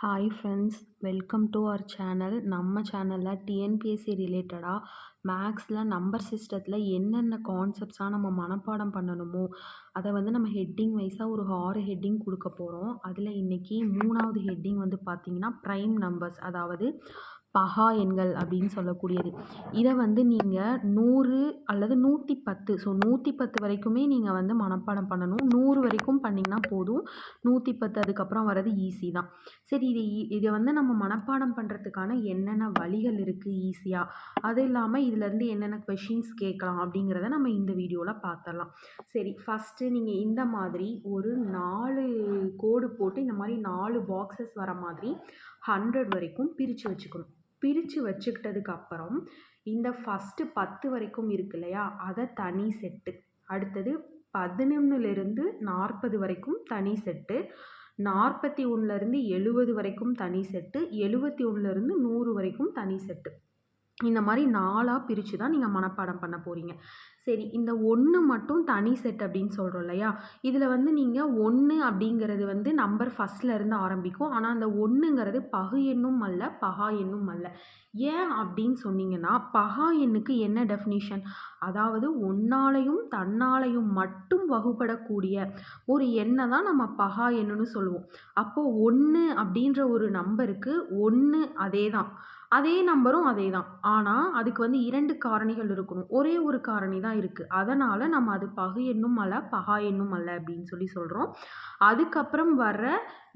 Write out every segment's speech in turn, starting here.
Hi friends, welcome to our channel. நம்ம சேனலில் TNPSC ரிலேட்டடாக மேக்ஸில் நம்பர் சிஸ்டத்தில் என்னென்ன கான்செப்ட்ஸாக நம்ம மனப்பாடம் பண்ணணுமோ அதை நம்ம ஹெட்டிங் வைஸாக ஒரு 6 ஹெட்டிங் கொடுக்க போகிறோம். அதில் இன்றைக்கி 3வது ஹெட்டிங் பார்த்திங்கன்னா ப்ரைம் நம்பர்ஸ், அதாவது பகா எண்கள் அப்படின்னு சொல்லக்கூடியது. இதை நீங்கள் 100 அல்லது 110, ஸோ 110 வரைக்குமே நீங்கள் மனப்பாடம் பண்ணணும். 100 வரைக்கும் பண்ணிங்கன்னா போதும். 110 அதுக்கப்புறம் வர்றது ஈஸி தான். சரி, இதை நம்ம மனப்பாடம் பண்ணுறதுக்கான என்னென்ன வழிகள் இருக்குது ஈஸியாக, அது இல்லாமல் இதிலேருந்து என்னென்ன கொஷின்ஸ் கேட்கலாம் அப்படிங்கிறத நம்ம இந்த வீடியோவில் பார்த்துடலாம். சரி, ஃபஸ்ட்டு நீங்கள் இந்த மாதிரி ஒரு 4 கோடு போட்டு இந்த மாதிரி 4 பாக்ஸஸ் வர மாதிரி 100 வரைக்கும் பிரித்து வச்சுக்கணும். பிரித்து வச்சுக்கிட்டதுக்கு அப்புறம் இந்த ஃபஸ்ட்டு 10 வரைக்கும் இருக்கு இல்லையா, அதை தனி செட்டு. அடுத்தது 11லேருந்து 40 வரைக்கும் தனி செட்டு, 41லேருந்து 70 வரைக்கும் தனி செட்டு, 71லேருந்து 100 வரைக்கும் தனி செட்டு. இந்த மாதிரி 4ஆக பிரித்து தான் நீங்கள் மனப்பாடம் பண்ண போகிறீங்க. சரி, இந்த 1 மட்டும் தனி செட் அப்படின்னு சொல்கிறோம் இல்லையா, இதில் நீங்கள் 1 அப்படிங்கிறது நம்பர் ஃபஸ்ட்லேருந்து ஆரம்பிக்கும். ஆனால் அந்த 1ங்கிறது பகு எண்ணும் அல்ல, பகா எண்ணும் அல்ல. ஏன் அப்படின்னு சொன்னீங்கன்னா, பகா எண்ணுக்கு என்ன டெஃபினிஷன், அதாவது ஒன்னாலையும் தன்னாலையும் மட்டும் வகுப்படக்கூடிய ஒரு எண்ணை தான் நம்ம பகா எண்ணுன்னு சொல்லுவோம். அப்போது 1 அப்படின்ற ஒரு நம்பருக்கு 1 அதே தான், அதே நம்பரும் அதே தான். ஆனால் அதுக்கு 2 காரணிகள் இருக்கணும், ஒரே ஒரு காரணி தான் இருக்குது. அதனால் நம்ம அது பகு எண்ணும் அல்ல, பகா எண்ணும் அல்ல அப்படின்னு சொல்கிறோம். அதுக்கப்புறம் வர்ற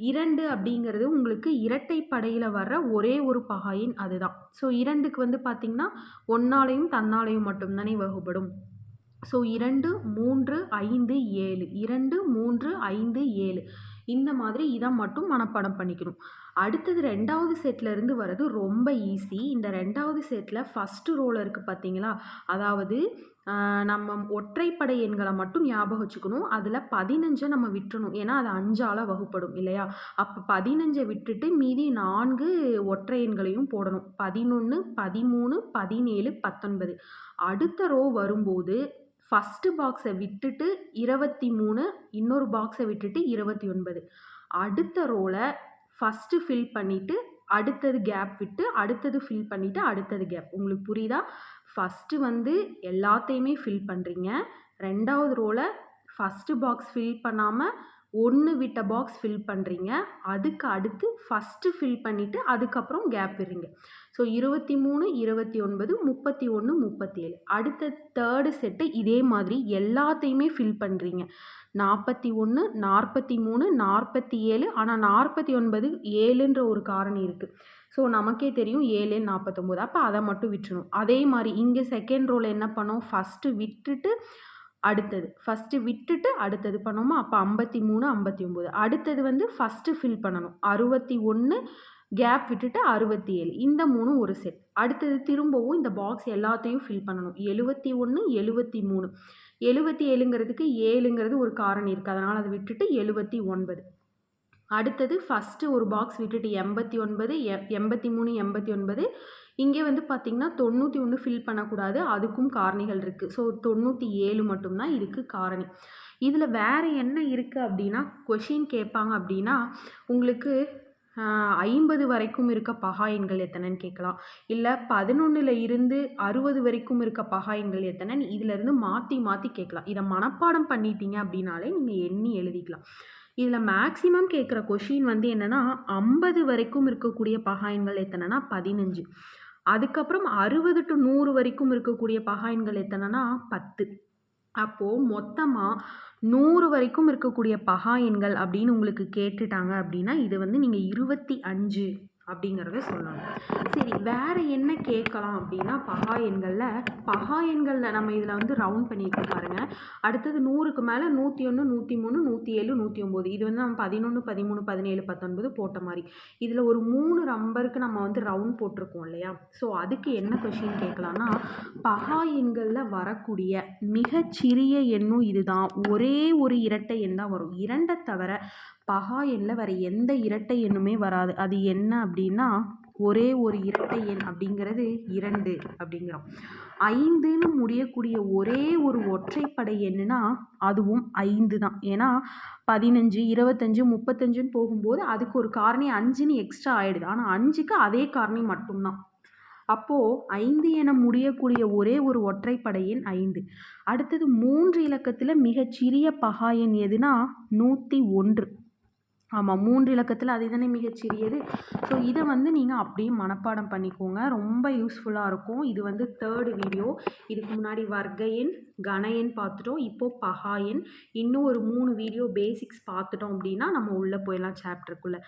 2 அப்படிங்கிறது உங்களுக்கு இரட்டைப்படையில் வர்ற ஒரே ஒரு பகா எண், அதுதான். ஸோ 2க்கு பார்த்திங்கன்னா ஒன்னாலையும் தன்னாலையும் மட்டும்தானே வகுப்படும். ஸோ 2, 3, 5, 7, 2, 3, 5, 7 இந்த மாதிரி இதை மட்டும் மனப்பாடம் பண்ணிக்கணும். அடுத்தது 2வது செட்லேருந்து வர்றது ரொம்ப ஈஸி. இந்த 2வது செட்டில் ஃபஸ்ட்டு ரோவில் இருக்குது பார்த்தீங்களா, அதாவது நம்ம ஒற்றைப்படை எண்களை மட்டும் ஞாபகம் வச்சுக்கணும். அதில் 15 நம்ம விட்டுறணும், ஏன்னா அது 5ஆல் வகுப்படும் இல்லையா. அப்போ 15 விட்டுட்டு மீதி 4 ஒற்றை எண்களையும் போடணும். 11, 13, 17, 19. அடுத்த ரோ வரும்போது ஃபஸ்ட்டு பாக்ஸை விட்டுட்டு 23, இன்னொரு பாக்ஸை விட்டுட்டு 29. அடுத்த ரோவில் ஃபஸ்ட்டு ஃபில் பண்ணிவிட்டு அடுத்தது கேப் விட்டு அடுத்தது ஃபில் பண்ணிவிட்டு அடுத்தது கேப். உங்களுக்கு புரியுதா? ஃபஸ்ட்டு எல்லாத்தையுமே ஃபில் பண்ணுறீங்க. 2வது ரோவில் ஃபஸ்ட்டு பாக்ஸ் ஃபில் பண்ணாமல் 1 விட்ட பாக்ஸ் ஃபில் பண்ணுறீங்க. அதுக்கு அடுத்து ஃபஸ்ட்டு ஃபில் பண்ணிவிட்டு அதுக்கப்புறம் கேப் விடுறீங்க. ஸோ 23, 29, 31, 37. அடுத்த 3rd செட்டு இதே மாதிரி எல்லாத்தையுமே ஃபில் பண்ணுறீங்க. 41, 43, 47. ஆனால் 49 7ன்ற ஒரு காரணி இருக்குது. ஸோ நமக்கே தெரியும் 7, 49. அப்போ அதை மட்டும் விட்டுணும். அதே மாதிரி இங்கே செகண்ட் ரோவில் என்ன பண்ணோம், ஃபஸ்ட்டு விட்டுட்டு அடுத்தது, ஃபஸ்ட்டு விட்டுட்டு அடுத்தது பண்ணோமா, அப்போ 53, 59. அடுத்தது ஃபஸ்ட்டு ஃபில் பண்ணணும், 61, கேப் விட்டுட்டு 67. இந்த 3 ஒரு செட். அடுத்தது திரும்பவும் இந்த பாக்ஸ் எல்லாத்தையும் ஃபில் பண்ணணும். 71, 73. 77ங்கிறதுக்கு 7ங்கிறது ஒரு காரணி இருக்குது, அதனால் அதை விட்டுட்டு 79. அடுத்தது ஃபஸ்ட்டு ஒரு பாக்ஸ் விட்டுட்டு 89, 83, 89. இங்கே பார்த்திங்கன்னா 91 ஃபில் பண்ணக்கூடாது, அதுக்கும் காரணிகள் இருக்குது. ஸோ 97 மட்டும்தான் இதுக்கு காரணி. இதில் வேறு என்ன இருக்குது அப்படின்னா, கொஷின் கேட்பாங்க அப்படின்னா உங்களுக்கு 50 வரைக்கும் இருக்க பகா எண்கள் எத்தனைன்னு கேட்கலாம். இல்லை 11ல் இருந்து 60 வரைக்கும் இருக்க பகா எண்கள் எத்தனைன்னு இதிலேருந்து மாற்றி மாற்றி கேட்கலாம். இதை மனப்பாடம் பண்ணிட்டீங்க அப்படின்னாலே நீங்கள் எண்ணி எழுதிக்கலாம். இதில் மேக்ஸிமம் கேட்குற கொஷின் என்னென்னா, 50 வரைக்கும் இருக்கக்கூடிய பகா எண்கள் எத்தனைனா 15. அதுக்கப்புறம் 60 to 100 வரைக்கும் இருக்கக்கூடிய பகா எண்கள் எத்தனைனா 10. அப்போது மொத்தமாக 100 வரைக்கும் இருக்கக்கூடிய பகா எண்கள் அப்படின்னு உங்களுக்கு கேட்டுட்டாங்க அப்படின்னா இது நீங்கள் 25 அப்படிங்கிறத சொல்லணும். சரி, வேறு என்ன கேட்கலாம் அப்படின்னா, பகா எண்களில் நம்ம இதில் ரவுண்ட் பண்ணிட்டு பாருங்கள். அடுத்தது 100க்கு மேலே 101, 103, 107, 109. இது நம்ம 11, 13, 17, 19 போட்ட மாதிரி. இதில் ஒரு 3 நம்பருக்கு நம்ம ரவுண்ட் போட்டிருக்கோம் இல்லையா. ஸோ அதுக்கு என்ன கொஷின் கேட்கலான்னா, பகா எண்களில் வரக்கூடிய மிகச்சிறிய எண்ணும் இதுதான், ஒரே ஒரு இரட்டை எண் தான் வரும். 2 தவிர பகா எண்ணில் வேறு எந்த இரட்டை எண்ணுமே வராது. அது என்ன அப்படின்னா ஒரே ஒரு இரட்டை எண் அப்படிங்கிறது 2 அப்படிங்கிறோம். 5ன்னு முடியக்கூடிய ஒரே ஒரு ஒற்றைப்படை எண்ணுனா அதுவும் 5 தான். ஏன்னா 15, 25, 35ன்னு போகும்போது அதுக்கு ஒரு காரணி 5ன்னு எக்ஸ்ட்ரா ஆயிடுது. ஆனா 5க்கு அதே காரணி மட்டும் தான். அப்போ 5 என முடியக்கூடிய ஒரே ஒரு ஒற்றைப்படை எண் 5. அடுத்தது 3 இலக்கத்துல மிகச்சிறிய பகா எண் எதுனா 101. ஆமா, 3 இலக்கத்துல அதுதானே மிகச்சிறியது. ஸோ இத வந்து நீங்க அப்படியே மனப்பாடம் பண்ணிக்கோங்க. ரொம்ப யூஸ்ஃபுல்லா இருக்கும். இது வந்து 3rd வீடியோ. இதுக்கு முன்னாடி வர்க்க எண், கன எண் பார்த்துட்டோம். இப்போ பகா எண். இன்னும் ஒரு 3 வீடியோ பேசிக்ஸ் பார்த்துட்டோம் அப்படின்னா நம்ம உள்ள போயிடலாம் சாப்டருக்குள்ள.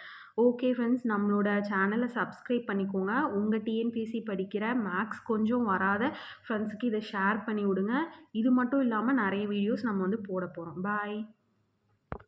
ஓகே ஃப்ரெண்ட்ஸ், நம்மளோட சேனலை சப்ஸ்கிரைப் பண்ணிக்கோங்க. உங்கள் டிஎன்பிஎஸ்சி படிக்கிற மேக்ஸ் கொஞ்சம் வராத ஃப்ரெண்ட்ஸுக்கு இதை ஷேர் பண்ணி விடுங்க. இது மட்டும் இல்லாமல் நிறைய வீடியோஸ் நம்ம வந்து போட போகிறோம். பாய்.